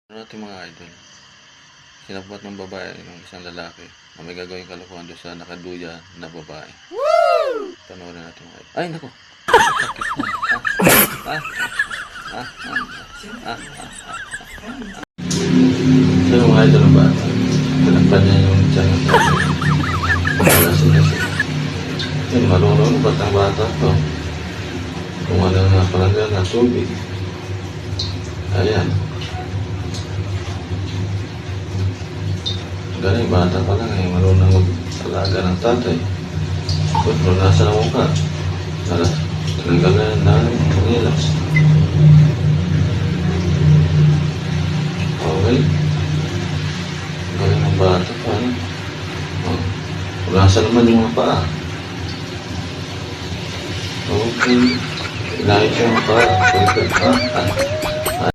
Ano natin mga idol, sinabuhat ng babae ng isang lalaki na may gagawin kalokohan doon sa nakaduya na babae. Woo! Panoorin natin mga idol. Ay, naku! So yung mga idol ng bata, tinakpan niya yung tiyan ng bata. Yun, marunong ba't ang bata to? Kung ano na palanggan na tubig. Ayan. Galing, bata pa lang eh, marunong mag-alaga ng tatay. Pero nasa na mukha. Talaga na relax. Okay. Galing ng bata pa, ano? Nasa naman yung mga paa. Okay. Inayos yung paa.